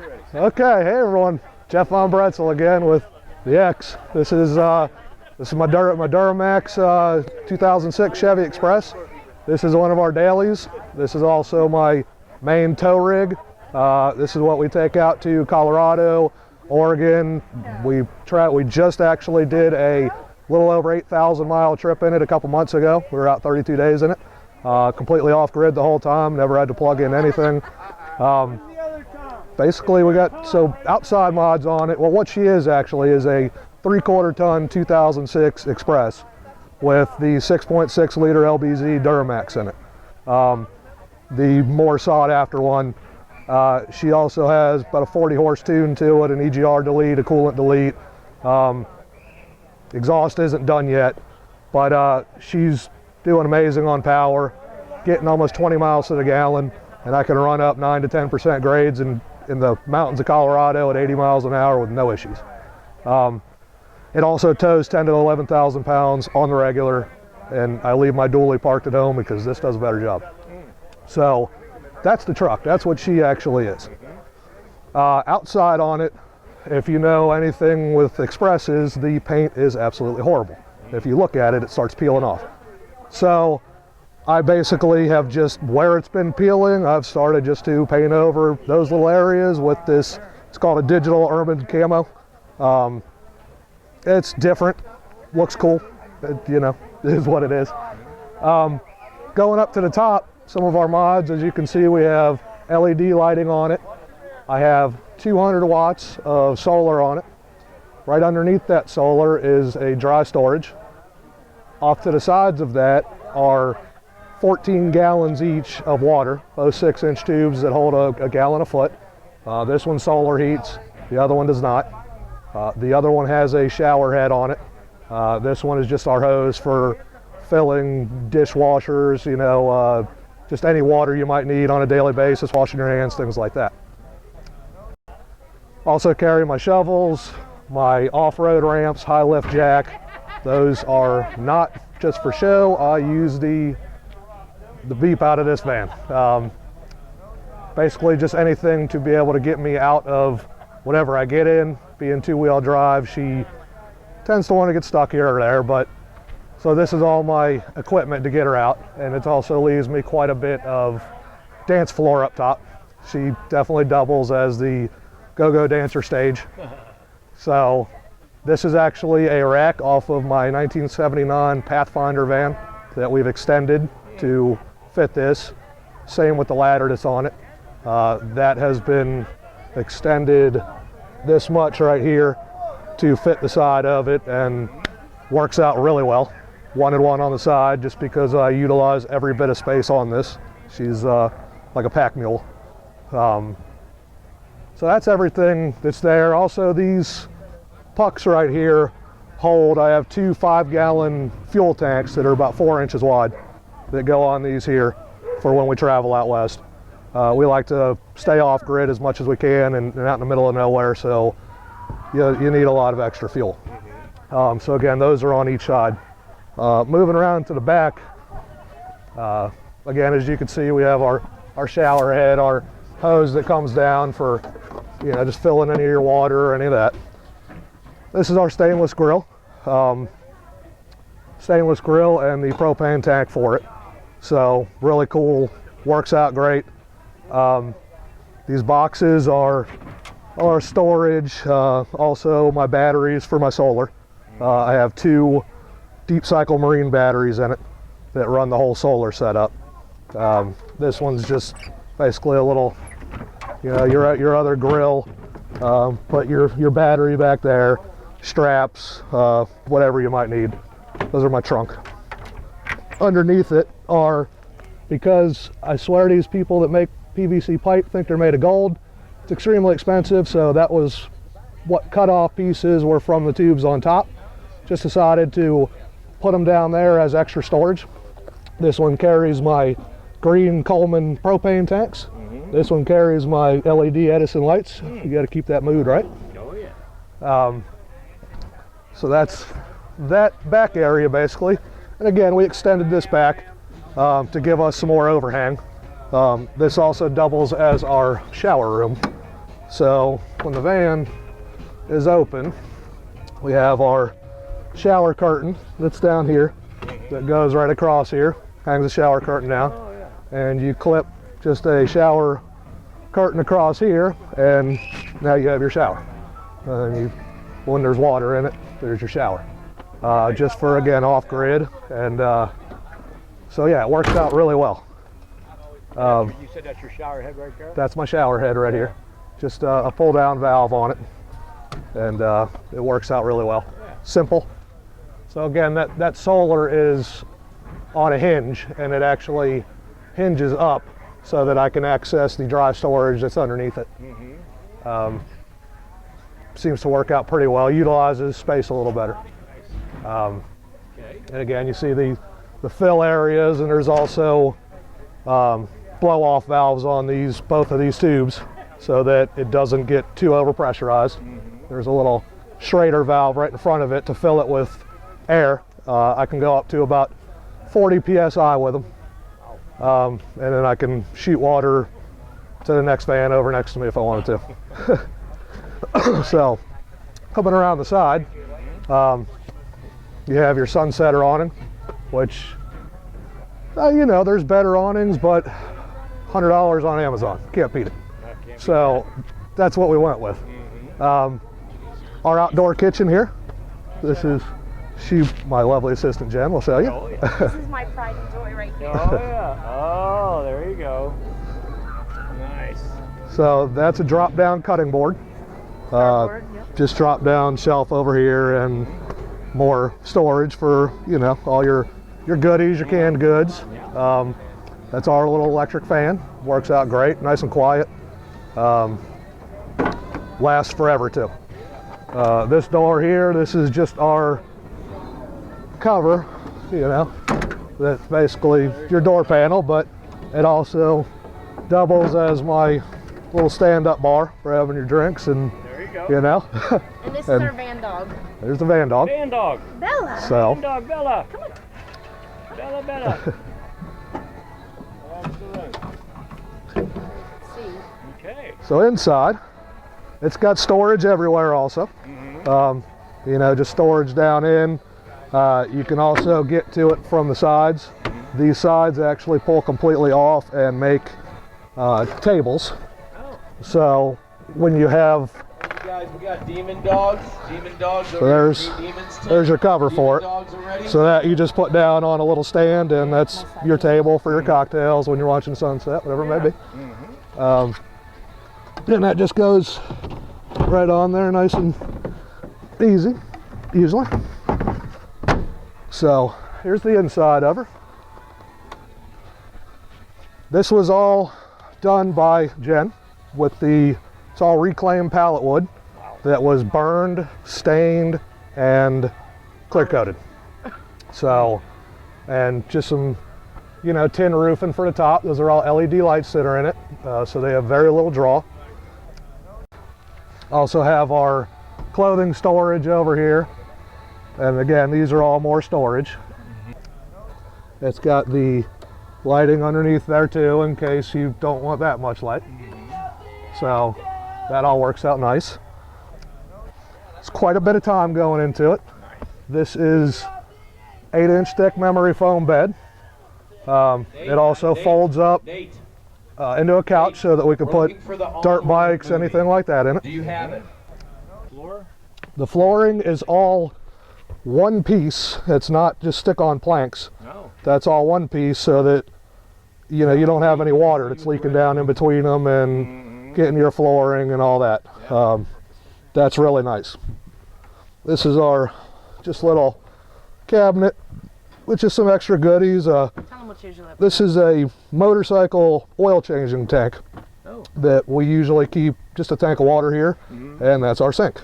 Okay, hey everyone. Jeff on Bretzel again with the X. This is my Duramax 2006 Chevy Express. This is one of our dailies. This is also my main tow rig. This is what we take out to Colorado, Oregon. We just actually did a little over 8,000 mile trip in it a couple months ago. We were out 32 days in it. Completely off grid the whole time, never had to plug in anything. Basically we got outside mods on it. Well, what she is actually is a 3/4 ton 2006 Express with the 6.6 liter LBZ Duramax in it. The more sought after one. She also has about a 40 horse tune to it, an EGR delete, a coolant delete. Exhaust isn't done yet, but she's doing amazing on power, getting almost 20 miles to the gallon, and I can run up 9 to 10% grades in the mountains of Colorado at 80 miles an hour with no issues. It also tows 10 to 11,000 pounds on the regular, and I leave my dually parked at home because this does a better job. So that's the truck. That's what she actually is. Outside on it, if you know anything with Expresses, the paint is absolutely horrible. If you look at it, it starts peeling off. So I basically have just, where it's been peeling, I've started just to paint over those little areas with this, it's called a digital urban camo. It's different, looks cool, it is what it is. Going up to the top, some of our mods, as you can see, we have LED lighting on it. I have 200 watts of solar on it. Right underneath that solar is a dry storage. Off to the sides of that are 14 gallons each of water, those 6-inch tubes that hold a gallon a foot. This one solar heats, the other one does not. The other one has a shower head on it. This one is just our hose for filling dishwashers, just any water you might need on a daily basis, washing your hands, things like that. Also carry my shovels, my off-road ramps, high lift jack. Those are not just for show. I use the beep out of this van. Basically just anything to be able to get me out of whatever I get in. Being two-wheel drive, she tends to want to get stuck here or there, so this is all my equipment to get her out, and it also leaves me quite a bit of dance floor up top. She definitely doubles as the go-go dancer stage. So this is actually a rack off of my 1979 Pathfinder van that we've extended to fit this. Same with the ladder that's on it. That has been extended this much right here to fit the side of it, and works out really well. Wanted one on the side just because I utilize every bit of space on this. She's like a pack mule. So that's everything that's there. Also, these pucks right here hold, I have 2 5-gallon fuel tanks that are about 4 inches wide that go on these here for when we travel out west. We like to stay off grid as much as we can and out in the middle of nowhere, so you need a lot of extra fuel. So again, those are on each side. Moving around to the back, again, as you can see, we have our shower head, our hose that comes down for just filling any of your water or any of that. This is our stainless grill. Stainless grill and the propane tank for it. So really cool, works out great. These boxes are storage, also my batteries for my solar. I have 2 deep cycle marine batteries in it that run the whole solar setup. This one's just basically a little, your other grill, put your battery back there, straps, whatever you might need. Those are my trunk. Underneath it are, because I swear these people that make PVC pipe think they're made of gold, it's extremely expensive, so that was what cut off pieces were from the tubes on top. Just decided to put them down there as extra storage. This one carries my green Coleman propane tanks. This one carries my LED Edison lights. You got to keep that mood, right? Oh yeah. So that's that back area basically. And again, we extended this back to give us some more overhang. This also doubles as our shower room. So when the van is open, we have our shower curtain that's down here that goes right across here, hangs the shower curtain down, and you clip just a shower curtain across here, and now you have your shower. And when there's water in it, there's your shower. Just for, again, off-grid, and so yeah, it works out really well. You said that's your shower head right there? That's my shower head right here. Just a pull-down valve on it, and it works out really well. Simple. So again, that solar is on a hinge, and it actually hinges up so that I can access the dry storage that's underneath it. Seems to work out pretty well. Utilizes space a little better. And again, you see the fill areas, and there's also blow-off valves on both of these tubes so that it doesn't get too overpressurized. There's a little Schrader valve right in front of it to fill it with air. I can go up to about 40 psi with them, and then I can shoot water to the next van over next to me if I wanted to. So coming around the side, you have your sunsetter awning, which you know, there's better awnings, but $100 on Amazon, can't beat it. So that's what we went with. Our outdoor kitchen here. This is my lovely assistant Jen will show you. Oh, yeah. This is my pride and joy right here. Oh yeah. Oh, there you go. Nice. So that's a drop down cutting board. Cardboard, yep. Just drop down shelf over here, and more storage for, you know, all your goodies, your canned goods. That's our little electric fan. Works out great, nice and quiet. Lasts forever too. This door here, this is just our cover, you know, that's basically your door panel, but it also doubles as my little stand-up bar for having your drinks, and There you go. you know. And this is our van dog. There's the van dog. Van dog. Bella. So Van dog Bella. Come on. Bella Bella. Excellent. Let's see. Okay. So inside, it's got storage everywhere also. You know, just storage down in. You can also get to it from the sides. These sides actually pull completely off and make tables. So when you have, Guys, we got demon dogs. Demon dogs. so there's your cover for it. Dogs already. So that you just put down on a little stand, and that's your table for your cocktails when you're watching sunset, whatever it may be. And that just goes right on there, nice and easy, usually. So here's the inside of her. This was all done by Jen with it's all reclaimed pallet wood that was burned, stained, and clear coated. So, and just some, you know, tin roofing for the top. Those are all LED lights that are in it, so they have very little draw. Also have our clothing storage over here, and again, these are all more storage. It's got the lighting underneath there too, in case you don't want that much light. So that all works out nice. It's quite a bit of time going into it. This is 8-inch thick memory foam bed. It also folds up into a couch so that we can put dirt bikes, anything like that in it. Do you have it? Floor? The flooring is all one piece. It's not just stick-on planks. No. That's all one piece, so that, you know, you don't have any water that's leaking down in between them and getting your flooring and all that. That's really nice. This is our just little cabinet with just some extra goodies. Tell them what usually. This is a motorcycle oil changing tank that we usually keep just a tank of water here, and that's our sink,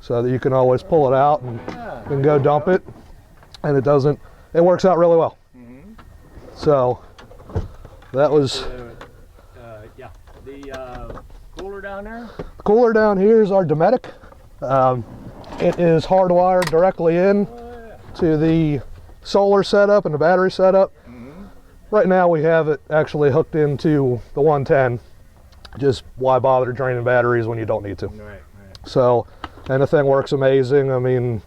so that you can always pull it out and go dump it, and it works out really well. So that was Yeah. The cooler down there? the cooler down here is our Dometic. It is hardwired directly in to the solar setup and the battery setup. Right now we have it actually hooked into the 110, Just why bother draining batteries when you don't need to? Right. So, and the thing works amazing. I mean,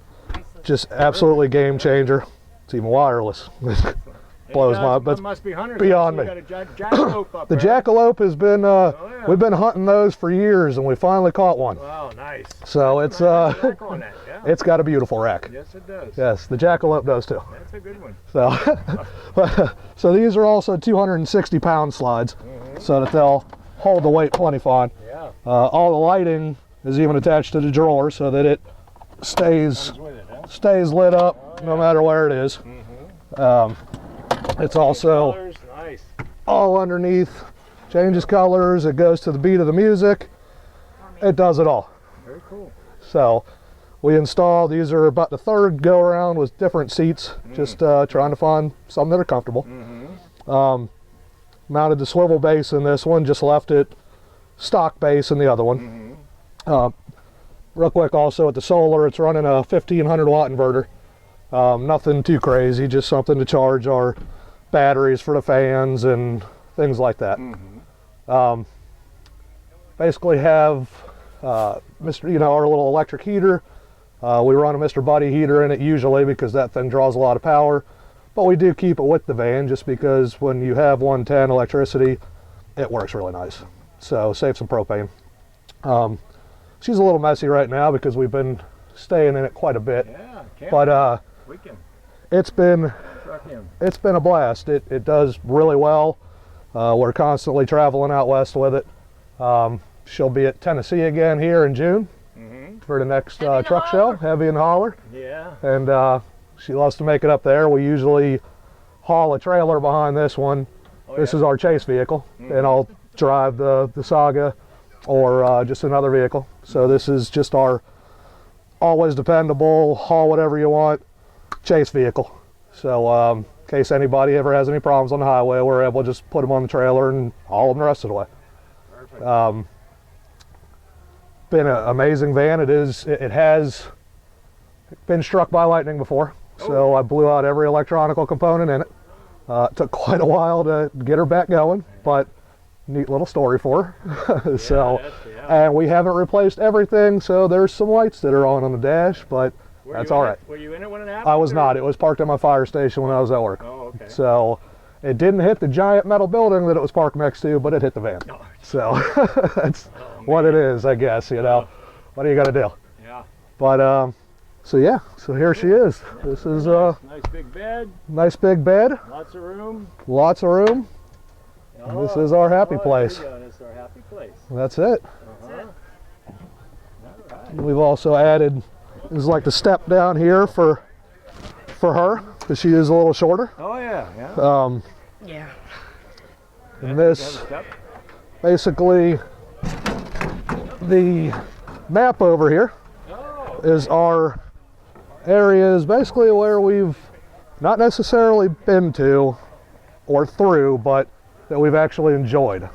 just absolutely game changer. It's even wireless. Blows my, but must be hunters. beyond You me. got a jackalope up The there. jackalope has been, yeah. we've been hunting those for years, and we finally caught one. Wow, nice. So it's, Jack on that, yeah. it's got a beautiful rack. Yes, it does. Yes, the jackalope does too. That's a good one. So, so these are also 260-pound slides, so that they'll hold the weight plenty fine. Yeah. All the lighting is even attached to the drawer, so that it stays Comes with it, huh? stays lit up no matter where it is. It's also Colors, nice. all underneath, changes colors, it goes to the beat of the music, it does it all. Very cool. So we installed, these are about the third go around with different seats, just trying to find some that are comfortable. Mounted the swivel base in this one, just left it stock base in the other one. Real quick also at the solar, it's running a 1500 watt inverter. Nothing too crazy, just something to charge our batteries for the fans and things like that. Basically have our little electric heater. We run a Mr. Buddy heater in it usually because that thing draws a lot of power, but we do keep it with the van just because when you have 110 electricity, it works really nice. So save some propane. She's a little messy right now because we've been staying in it quite a bit, Yeah, but weekend. it's been Truckin. a blast. It does really well. We're constantly traveling out west with it. She'll be at Tennessee again here in June for the next Heavy and truck show, Holler. Heavy and Holler. Yeah. And she loves to make it up there. We usually haul a trailer behind this one. This is our chase vehicle, and I'll drive the Saga or just another vehicle. So this is just our always dependable, haul whatever you want, chase vehicle. So in case anybody ever has any problems on the highway, we're able to just put them on the trailer and haul them the rest of the way. Perfect. Been an amazing van. It has been struck by lightning before, so I blew out every electronical component in it. It took quite a while to get her back going, but neat little story for her. So, and we haven't replaced everything, so there's some lights that are on the dash, but that's all right. Were you in it when it happened? I was not. It was parked at my fire station when I was at work. Oh, okay. So it didn't hit the giant metal building that it was parked next to, but it hit the van. Oh. So that's what it is, I guess, you know. What are you gonna do? Yeah. But so yeah, so here she is. This is Nice big bed. nice big bed, Lots of room. lots of room. This is our happy place. There you go. That's our happy place. That's it. Uh-huh. All right. We've also added, this is like the step down here for her, because she is a little shorter. Oh yeah, yeah. Yeah. And this, basically, the map over here is our areas basically where we've not necessarily been to or through, but that we've actually enjoyed.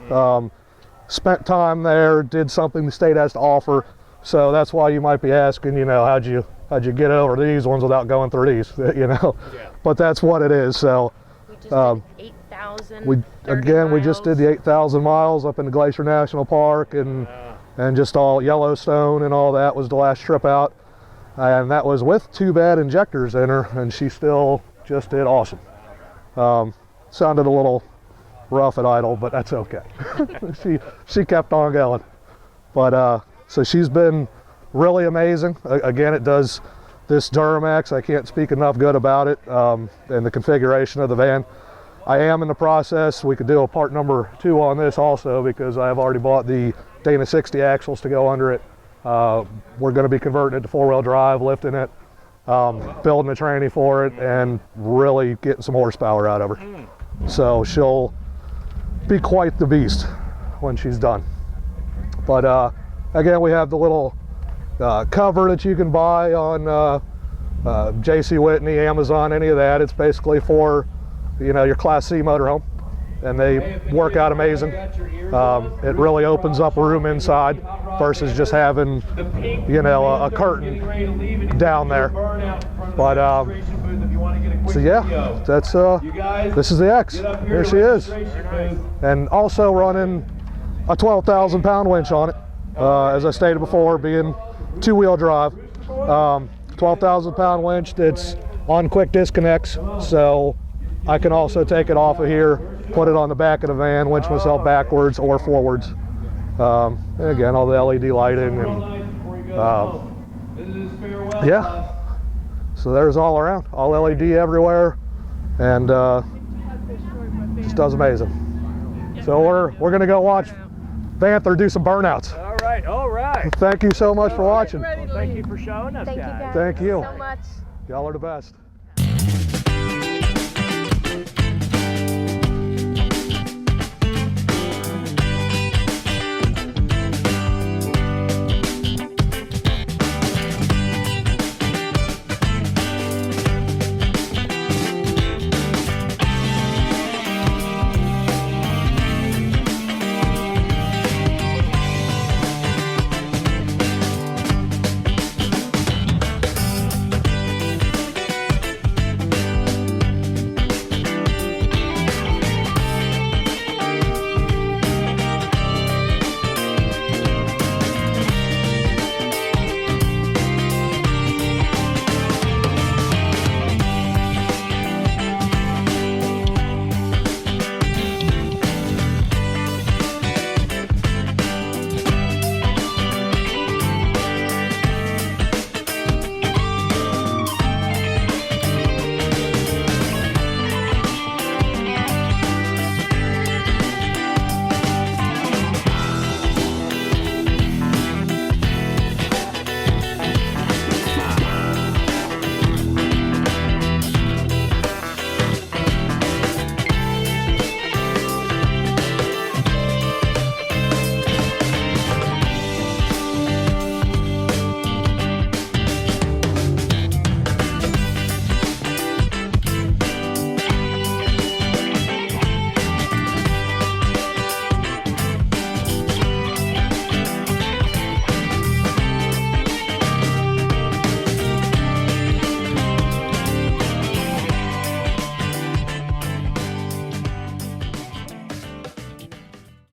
Spent time there, did something the state has to offer. So that's why you might be asking, you know, how'd you get over these ones without going through these, you know? Yeah. But that's what it is. So We just did 8,000. we just did the 8,000 miles up in the Glacier National Park, and just all Yellowstone and all that was the last trip out. And that was with 2 bad injectors in her, and she still just did awesome. Sounded a little rough at idle, but that's okay. she kept on going. But so she's been really amazing. Again, it does this Duramax. I can't speak enough good about it, and the configuration of the van. I am in the process. We could do a part number 2 on this also, because I have already bought the Dana 60 axles to go under it. We're going to be converting it to 4-wheel drive, lifting it, building a tranny for it, and really getting some horsepower out of her. So she'll be quite the beast when she's done. But again, we have the little cover that you can buy on JC Whitney, Amazon, any of that. It's basically for, you know, your Class C motorhome, and they work out amazing. It really opens up a room inside versus just having, you know, a curtain down there. But so yeah, that's this is the X. Here she is, and also running a 12,000 pound winch on it. As I stated before, being 2-wheel drive. 12,000 pound winch that's on quick disconnects, so I can also take it off of here, put it on the back of the van, winch myself backwards or forwards. And again, all the LED lighting and yeah. So there's all around, all LED everywhere, and just does amazing. So we're gonna go watch Panther do some burnouts. All right, all right. Thank you so much for watching. Well, thank you for showing us, Thank you guys. guys Thank you. so much. Y'all are the best.